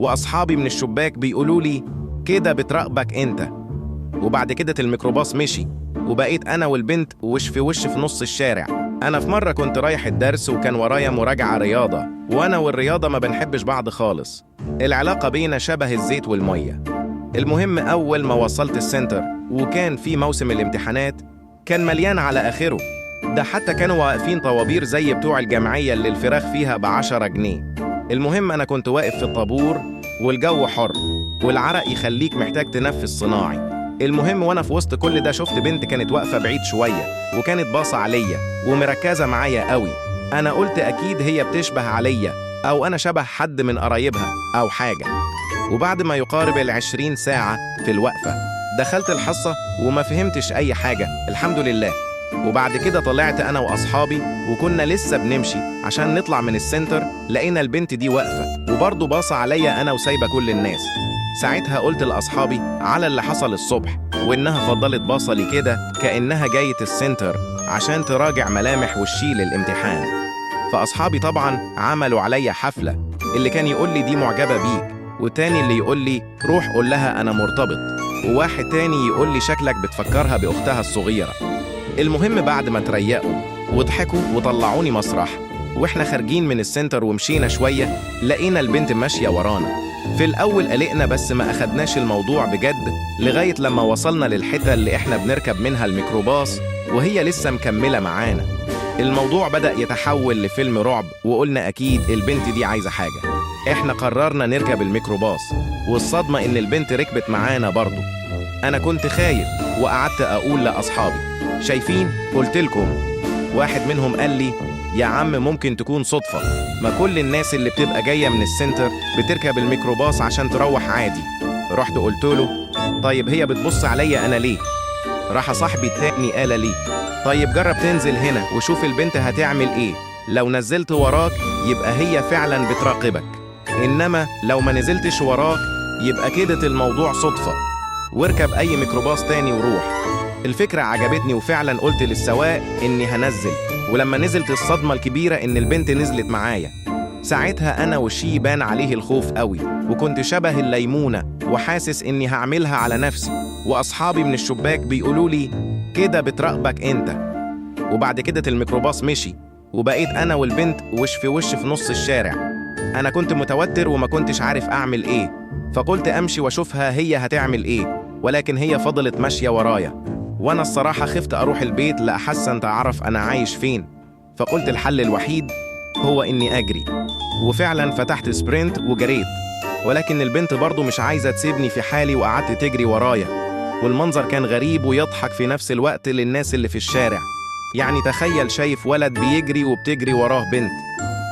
وأصحابي من الشباك بيقولوا لي كده بتراقبك أنت. وبعد كده الميكروباص مشي وبقيت أنا والبنت وش في وش في نص الشارع. أنا في مرة كنت رايح الدرس وكان ورايا مراجعة رياضة، وأنا والرياضة ما بنحبش بعض خالص، العلاقة بينا شبه الزيت والمية. المهم أول ما وصلت السنتر وكان في موسم الامتحانات كان مليان على آخره، ده حتى كانوا واقفين طوابير زي بتوع الجمعية اللي الفراخ فيها ب10 جنيه. المهم أنا كنت واقف في الطابور والجو حر والعرق يخليك محتاج تنفس صناعي. المهم وأنا في وسط كل ده شفت بنت كانت واقفة بعيد شوية وكانت باصة عليا ومركزة معايا قوي. أنا قلت أكيد هي بتشبه عليا أو أنا شبه حد من قرايبها أو حاجة. وبعد ما يقارب 20 ساعة في الوقفة دخلت الحصة وما فهمتش أي حاجة الحمد لله. وبعد كده طلعت أنا وأصحابي وكنا لسه بنمشي عشان نطلع من السنتر، لقينا البنت دي واقفة وبرضه باصة عليا أنا وسايبة كل الناس. ساعتها قلت لأصحابي على اللي حصل الصبح وإنها فضلت باصة لي كده كأنها جاية السنتر عشان تراجع ملامح وشي للامتحان. فأصحابي طبعا عملوا عليا حفلة، اللي كان يقول لي دي معجبة بيك، والتاني اللي يقول لي روح قول لها أنا مرتبط، وواحد تاني يقول لي شكلك بتفكرها بأختها الصغيرة. المهم بعد ما تريقوا وضحكوا وطلعوني مسرح واحنا خارجين من السنتر ومشينا شوية لقينا البنت ماشية ورانا. في الأول قلقنا بس ما أخدناش الموضوع بجد لغاية لما وصلنا للحتة اللي احنا بنركب منها الميكروباص وهي لسه مكملة معانا. الموضوع بدأ يتحول لفيلم رعب وقلنا أكيد البنت دي عايزة حاجة. احنا قررنا نركب الميكروباص والصدمة إن البنت ركبت معانا برضو. أنا كنت خايف وقعدت أقول لأصحابي شايفين قلت لكم. واحد منهم قال لي يا عم ممكن تكون صدفة، ما كل الناس اللي بتبقى جاية من السنتر بتركب الميكروباص عشان تروح عادي. رحت قلت له طيب هي بتبص عليا أنا ليه؟ راح صاحبي التاني قال لي طيب جرب تنزل هنا وشوف البنت هتعمل ايه، لو نزلت وراك يبقى هي فعلا بتراقبك، إنما لو ما نزلتش وراك يبقى كده الموضوع صدفة، واركب أي ميكروباص تاني وروح. الفكرة عجبتني وفعلا قلت للسواق إني هنزل، ولما نزلت الصدمة الكبيرة إن البنت نزلت معايا. ساعتها أنا وشي بان عليه الخوف قوي وكنت شبه الليمونة وحاسس إني هعملها على نفسي، وأصحابي من الشباك بيقولوا لي كده بتراقبك أنت. وبعد كده الميكروباص مشي وبقيت أنا والبنت وش في وش في نص الشارع. أنا كنت متوتر وما كنتش عارف أعمل إيه، فقلت أمشي وأشوفها هي هتعمل إيه، ولكن هي فضلت ماشية ورايا. وأنا الصراحة خفت أروح البيت لأحسن تعرف أنا عايش فين، فقلت الحل الوحيد هو إني أجري. وفعلا فتحت سبرنت وجريت، ولكن البنت برضو مش عايزة تسيبني في حالي وقعدت تجري ورايا. والمنظر كان غريب ويضحك في نفس الوقت للناس اللي في الشارع. يعني تخيل شايف ولد بيجري وبتجري وراه بنت.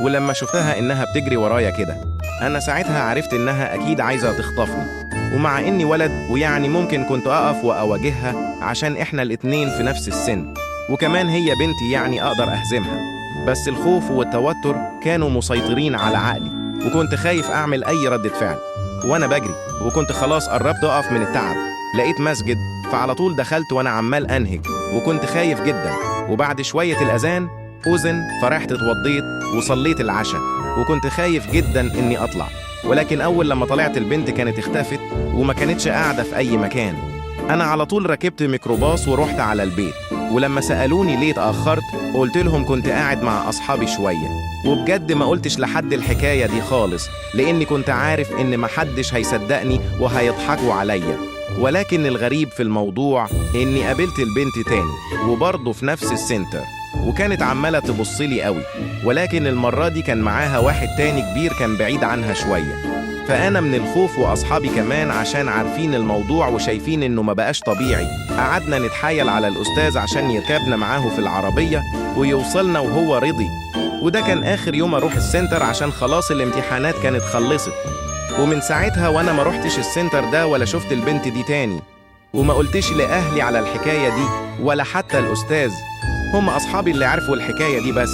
ولما شفتها إنها بتجري ورايا كده أنا ساعتها عرفت إنها أكيد عايزة تخطفني، ومع إني ولد ويعني ممكن كنت أقف وأواجهها عشان إحنا الاتنين في نفس السن، وكمان هي بنتي يعني أقدر أهزمها. بس الخوف والتوتر كانوا مسيطرين على عقلي وكنت خايف أعمل أي ردة فعل. وأنا بجري وكنت خلاص قربت أقف من التعب لقيت مسجد، فعلى طول دخلت وأنا عمال أنهج وكنت خايف جدا. وبعد شوية الأذان أذن فرحت اتوضيت وصليت العشاء وكنت خايف جدا إني أطلع، ولكن أول لما طلعت البنت كانت اختفت وما كانتش قاعدة في أي مكان. أنا على طول ركبت ميكروباص ورحت على البيت، ولما سألوني ليه اتأخرت قلت لهم كنت قاعد مع أصحابي شوية، وبجد ما قلتش لحد الحكاية دي خالص لأني كنت عارف إن محدش هيصدقني وهيضحكوا عليا. ولكن الغريب في الموضوع إني قابلت البنت تاني وبرضه في نفس السنتر، وكانت عمالة تبصلي قوي، ولكن المرة دي كان معاها واحد تاني كبير كان بعيد عنها شوية. فأنا من الخوف وأصحابي كمان عشان عارفين الموضوع وشايفين إنه ما بقاش طبيعي قعدنا نتحايل على الأستاذ عشان يركبنا معاه في العربية ويوصلنا وهو رضي. وده كان آخر يوم أروح السنتر عشان خلاص الامتحانات كانت خلصت، ومن ساعتها وأنا ما روحتش السنتر ده ولا شفت البنت دي تاني، وما قلتش لأهلي على الحكاية دي ولا حتى الأستاذ، هم أصحابي اللي عرفوا الحكاية دي بس.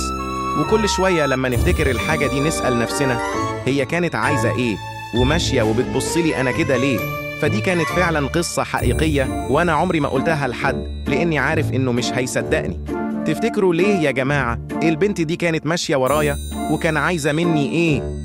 وكل شوية لما نفتكر الحاجة دي نسأل نفسنا هي كانت عايزة إيه وماشية وبتبصلي أنا كده ليه. فدي كانت فعلا قصة حقيقية وأنا عمري ما قلتها لحد لأني عارف إنه مش هيصدقني. تفتكروا ليه يا جماعة البنت دي كانت ماشية ورايا وكان عايزة مني إيه؟